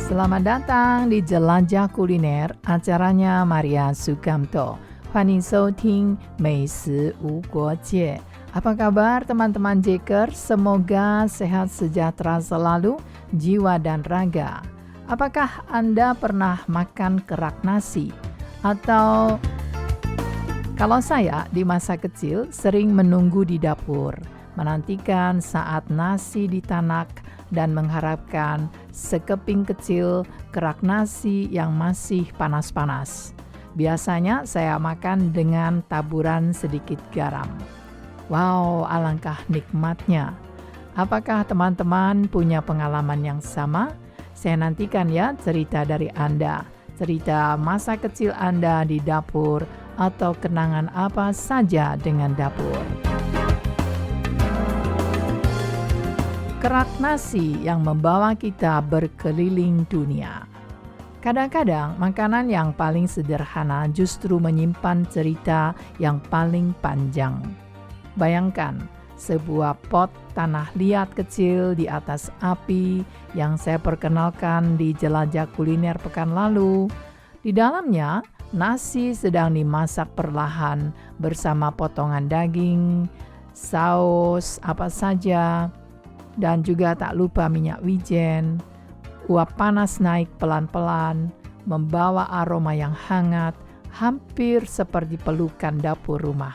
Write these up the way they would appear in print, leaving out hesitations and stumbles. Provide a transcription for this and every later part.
Selamat datang di Jelajah Kuliner, acaranya Maria Sukamto. 欢迎收听美食无国界. Apa kabar teman-teman Jaker? Semoga sehat sejahtera selalu, jiwa dan raga. Apakah Anda pernah makan kerak nasi? Atau kalau saya di masa kecil sering menunggu di dapur, menantikan saat nasi ditanak dan mengharapkan sekeping kecil kerak nasi yang masih panas-panas. Biasanya saya makan dengan taburan sedikit garam. Wow, alangkah nikmatnya. Apakah teman-teman punya pengalaman yang sama? Saya nantikan ya cerita dari Anda. Cerita masa kecil Anda di dapur atau kenangan apa saja dengan dapur. Kerak nasi yang membawa kita berkeliling dunia. Kadang-kadang makanan yang paling sederhana justru menyimpan cerita yang paling panjang. Bayangkan sebuah pot tanah liat kecil di atas api yang saya perkenalkan di Jelajah Kuliner pekan lalu. Di dalamnya, nasi sedang dimasak perlahan bersama potongan daging, saus apa saja, dan juga tak lupa minyak wijen. Uap panas naik pelan-pelan, membawa aroma yang hangat, hampir seperti pelukan dapur rumah.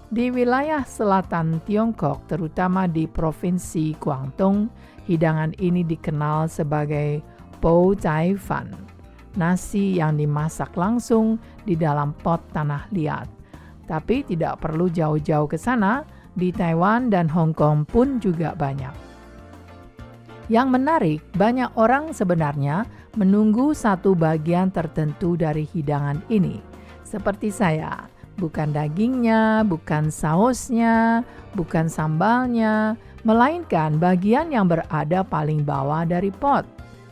Di wilayah selatan Tiongkok, terutama di Provinsi Guangdong, hidangan ini dikenal sebagai Po Zai Fan, nasi yang dimasak langsung di dalam pot tanah liat. Tapi tidak perlu jauh-jauh ke sana, di Taiwan dan Hong Kong pun juga banyak. Yang menarik, banyak orang sebenarnya menunggu satu bagian tertentu dari hidangan ini. Seperti saya, bukan dagingnya, bukan sausnya, bukan sambalnya, melainkan bagian yang berada paling bawah dari pot,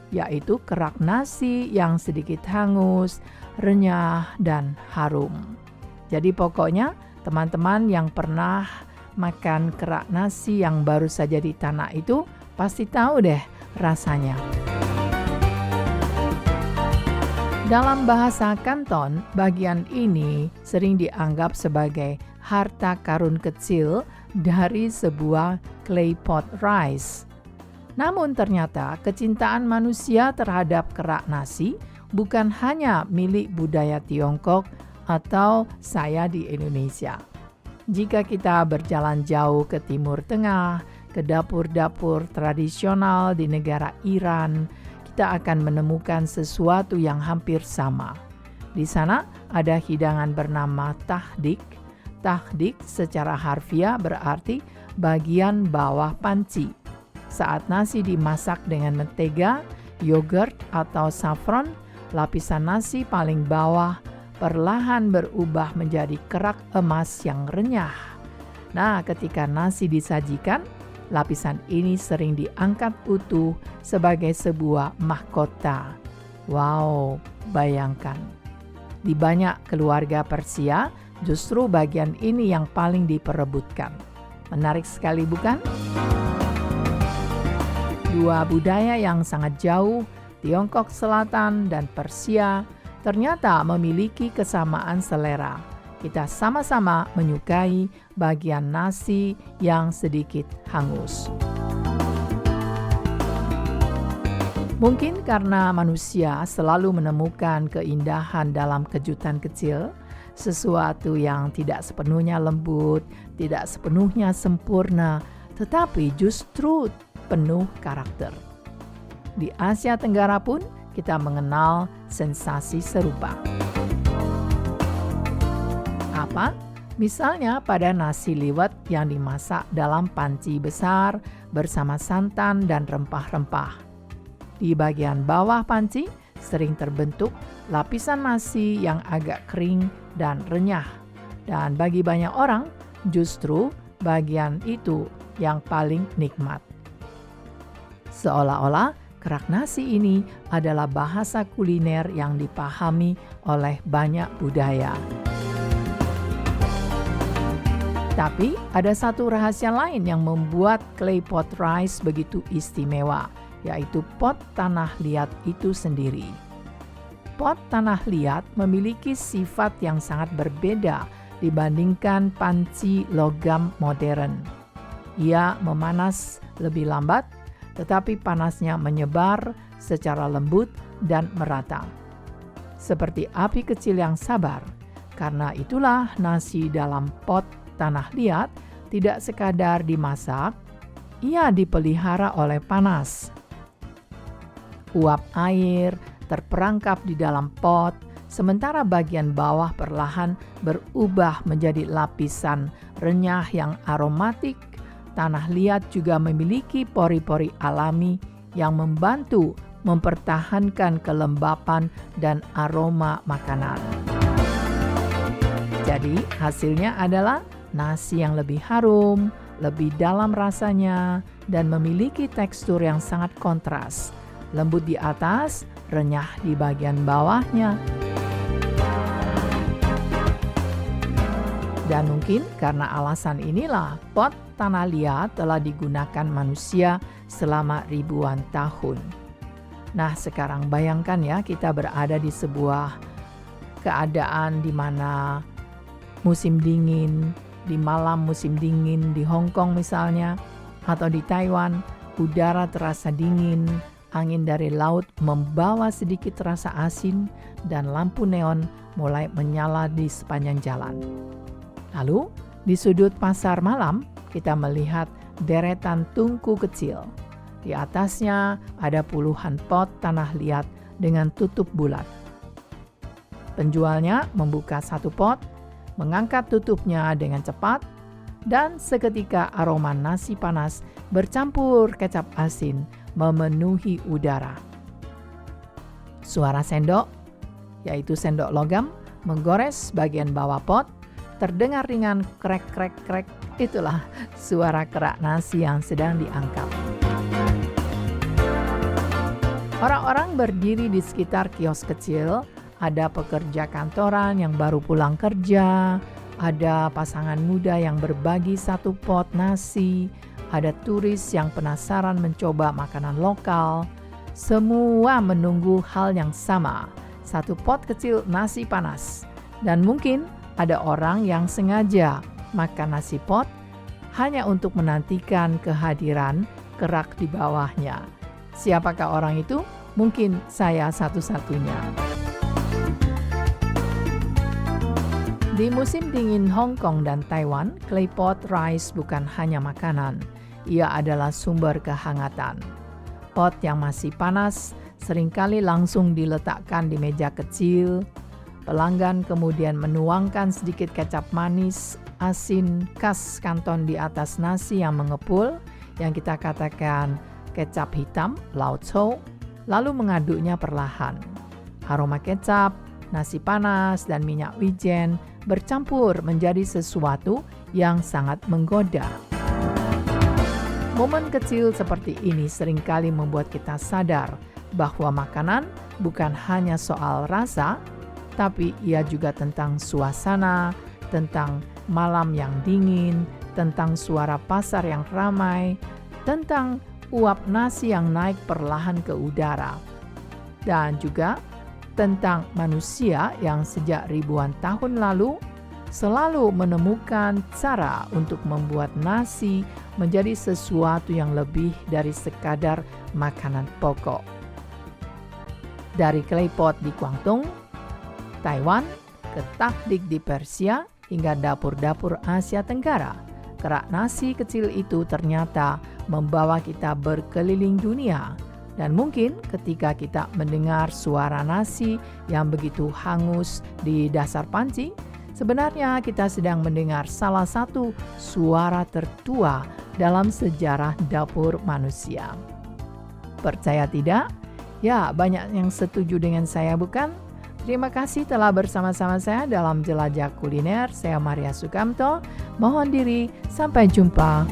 yaitu kerak nasi yang sedikit hangus, renyah, dan harum. Jadi pokoknya teman-teman yang pernah makan kerak nasi yang baru saja ditanak itu pasti tahu deh rasanya. Dalam bahasa Kanton, bagian ini sering dianggap sebagai harta karun kecil dari sebuah clay pot rice. Namun ternyata kecintaan manusia terhadap kerak nasi bukan hanya milik budaya Tiongkok atau saya di Indonesia. Jika kita berjalan jauh ke Timur Tengah, ke dapur-dapur tradisional di negara Iran, kita akan menemukan sesuatu yang hampir sama. Di sana ada hidangan bernama tahdik. Tahdik secara harfiah berarti bagian bawah panci. Saat nasi dimasak dengan mentega, yogurt atau saffron, lapisan nasi paling bawah perlahan berubah menjadi kerak emas yang renyah. Nah, ketika nasi disajikan, lapisan ini sering diangkat utuh sebagai sebuah mahkota. Wow, bayangkan. Di banyak keluarga Persia, justru bagian ini yang paling diperebutkan. Menarik sekali bukan? Dua budaya yang sangat jauh, Tiongkok Selatan dan Persia, ternyata memiliki kesamaan selera. Kita sama-sama menyukai bagian nasi yang sedikit hangus. Mungkin karena manusia selalu menemukan keindahan dalam kejutan kecil, sesuatu yang tidak sepenuhnya lembut, tidak sepenuhnya sempurna, tetapi justru penuh karakter. Di Asia Tenggara pun kita mengenal sensasi serupa. Apa? Misalnya pada nasi liwet yang dimasak dalam panci besar bersama santan dan rempah-rempah. Di bagian bawah panci sering terbentuk lapisan nasi yang agak kering dan renyah. Dan bagi banyak orang, justru bagian itu yang paling nikmat. Seolah-olah kerak nasi ini adalah bahasa kuliner yang dipahami oleh banyak budaya. Tapi ada satu rahasia lain yang membuat clay pot rice begitu istimewa, yaitu pot tanah liat itu sendiri. Pot tanah liat memiliki sifat yang sangat berbeda dibandingkan panci logam modern. Ia memanas lebih lambat, tetapi panasnya menyebar secara lembut dan merata. Seperti api kecil yang sabar, karena itulah nasi dalam pot tanah liat tidak sekadar dimasak, ia dipelihara oleh panas. Uap air terperangkap di dalam pot, sementara bagian bawah perlahan berubah menjadi lapisan renyah yang aromatik. Tanah liat juga memiliki pori-pori alami yang membantu mempertahankan kelembapan dan aroma makanan. Jadi hasilnya adalah nasi yang lebih harum, lebih dalam rasanya, dan memiliki tekstur yang sangat kontras. Lembut di atas, renyah di bagian bawahnya. Dan mungkin karena alasan inilah pot tanah liat telah digunakan manusia selama ribuan tahun. Nah, sekarang bayangkan ya, kita berada di sebuah keadaan di mana musim dingin, di malam musim dingin di Hong Kong misalnya, atau di Taiwan, udara terasa dingin, angin dari laut membawa sedikit rasa asin, dan lampu neon mulai menyala di sepanjang jalan. Lalu, di sudut pasar malam, kita melihat deretan tungku kecil. Di atasnya ada puluhan pot tanah liat dengan tutup bulat. Penjualnya membuka satu pot, mengangkat tutupnya dengan cepat, dan seketika aroma nasi panas bercampur kecap asin memenuhi udara. Suara sendok, yaitu sendok logam, menggores bagian bawah pot, terdengar ringan krek-krek-krek. Itulah suara kerak nasi yang sedang diangkat. Orang-orang berdiri di sekitar kios kecil. Ada pekerja kantoran yang baru pulang kerja, ada pasangan muda yang berbagi satu pot nasi, ada turis yang penasaran mencoba makanan lokal. Semua menunggu hal yang sama, satu pot kecil nasi panas. Dan mungkin ada orang yang sengaja makan nasi pot hanya untuk menantikan kehadiran kerak di bawahnya. Siapakah orang itu? Mungkin saya satu-satunya. Di musim dingin Hong Kong dan Taiwan, claypot rice bukan hanya makanan, ia adalah sumber kehangatan. Pot yang masih panas seringkali langsung diletakkan di meja kecil. Pelanggan kemudian menuangkan sedikit kecap manis, asin khas Kanton di atas nasi yang mengepul, yang kita katakan kecap hitam, lao chou, lalu mengaduknya perlahan. Aroma kecap, nasi panas, dan minyak wijen bercampur menjadi sesuatu yang sangat menggoda. Momen kecil seperti ini seringkali membuat kita sadar bahwa makanan bukan hanya soal rasa, tapi ia juga tentang suasana, tentang malam yang dingin, tentang suara pasar yang ramai, tentang uap nasi yang naik perlahan ke udara, dan juga tentang manusia yang sejak ribuan tahun lalu selalu menemukan cara untuk membuat nasi menjadi sesuatu yang lebih dari sekadar makanan pokok. Dari claypot di Guangdong, Taiwan, ke takdik di Persia, hingga dapur-dapur Asia Tenggara, kerak nasi kecil itu ternyata membawa kita berkeliling dunia. Dan mungkin ketika kita mendengar suara nasi yang begitu hangus di dasar panci, sebenarnya kita sedang mendengar salah satu suara tertua dalam sejarah dapur manusia. Percaya tidak? Ya, banyak yang setuju dengan saya, bukan? Terima kasih telah bersama-sama saya dalam Jelajah Kuliner. Saya Maria Sukamto. Mohon diri, sampai jumpa.